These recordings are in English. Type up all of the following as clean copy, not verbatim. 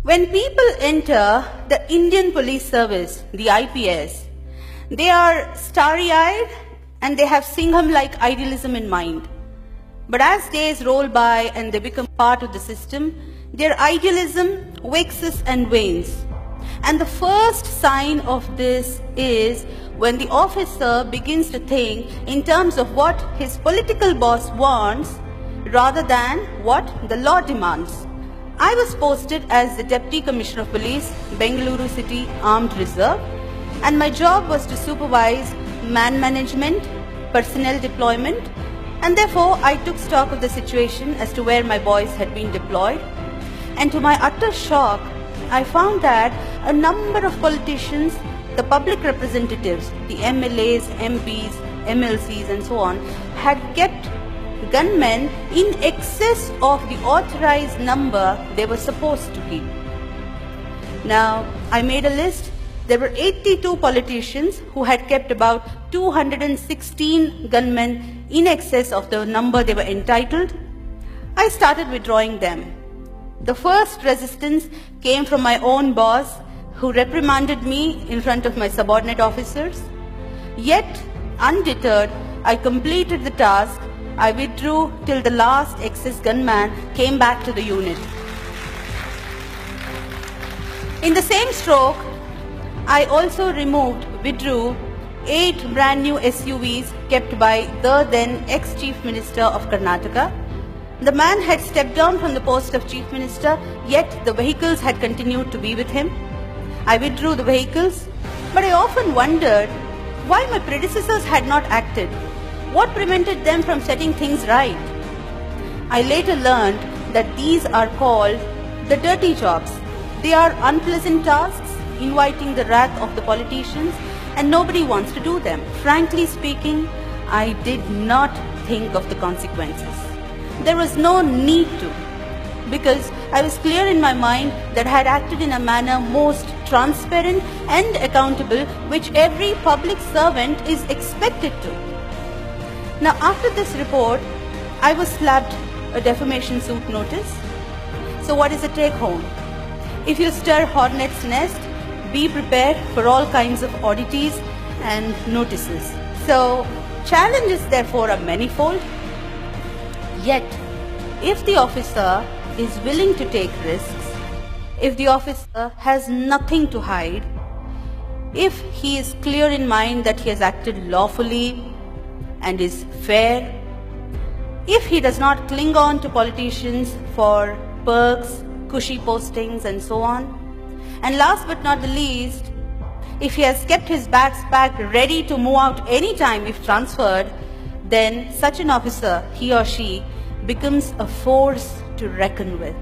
When people enter the Indian Police Service, the IPS, they are starry-eyed and they have Singham-like idealism in mind. But as days roll by and they become part of the system, their idealism waxes and wanes. And the first sign of this is when the officer begins to think in terms of what his political boss wants rather than what the law demands. I was posted as the Deputy Commissioner of Police, Bengaluru City Armed Reserve, and my job was to supervise man management, personnel deployment, and therefore I took stock of the situation as to where my boys had been deployed. And to my utter shock, I found that a number of politicians, the public representatives, the MLAs, MPs, MLCs and so on, had kept gunmen in excess of the authorized number they were supposed to keep. Now, I made a list. There were 82 politicians who had kept about 216 gunmen in excess of the number they were entitled. I started withdrawing them. The first resistance came from my own boss, who reprimanded me in front of my subordinate officers. Yet, undeterred, I completed the task. I withdrew till the last excess gunman came back to the unit. In the same stroke, I also withdrew 8 brand new SUVs kept by the then ex-Chief Minister of Karnataka. The man had stepped down from the post of Chief Minister, yet the vehicles had continued to be with him. I withdrew the vehicles, but I often wondered why my predecessors had not acted. What prevented them from setting things right? I later learned that these are called the dirty jobs. They are unpleasant tasks, inviting the wrath of the politicians, and nobody wants to do them. Frankly speaking, I did not think of the consequences. There was no need to, because I was clear in my mind that I had acted in a manner most transparent and accountable, which every public servant is expected to. Now, after this report, I was slapped a defamation suit notice. So what is the take home? If you stir hornet's nest, be prepared for all kinds of oddities and notices. So challenges therefore are manifold. Yet, if the officer is willing to take risks, if the officer has nothing to hide, if he is clear in mind that he has acted lawfully and is fair, if he does not cling on to politicians for perks, cushy postings and so on, and last but not the least, if he has kept his bags packed ready to move out anytime if transferred, then such an officer, he or she, becomes a force to reckon with.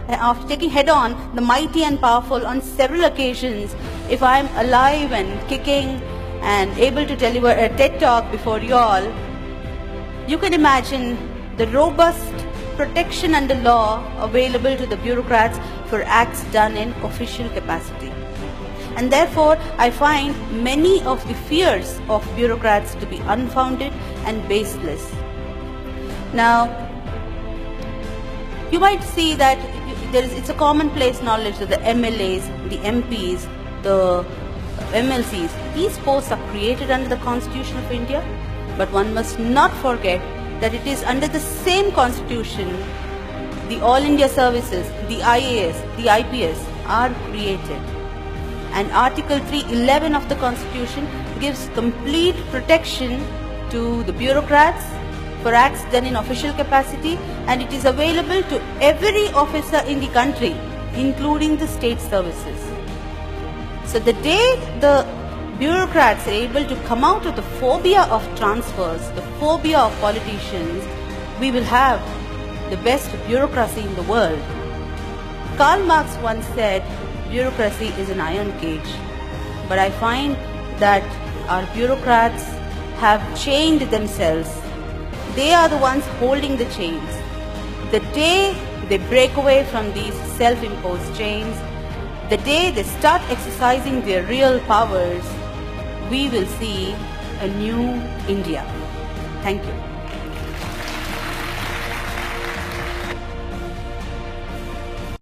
After taking head-on the mighty and powerful on several occasions, if I am alive and kicking and able to deliver a TED Talk before you all, you can imagine the robust protection under law available to the bureaucrats for acts done in official capacity. And therefore, I find many of the fears of bureaucrats to be unfounded and baseless. Now, you might see that it's a commonplace knowledge that the MLAs, the MPs, the MLCs, these posts are created under the Constitution of India, but one must not forget that it is under the same Constitution the All India Services, the IAS, the IPS are created. And Article 311 of the Constitution gives complete protection to the bureaucrats for acts done in official capacity, and it is available to every officer in the country, including the state services. So the day the bureaucrats are able to come out of the phobia of transfers, the phobia of politicians, we will have the best bureaucracy in the world. Karl Marx once said, bureaucracy is an iron cage. But I find that our bureaucrats have chained themselves. They are the ones holding the chains. The day they break away from these self-imposed chains, the day they start exercising their real powers, we will see a new India. Thank you.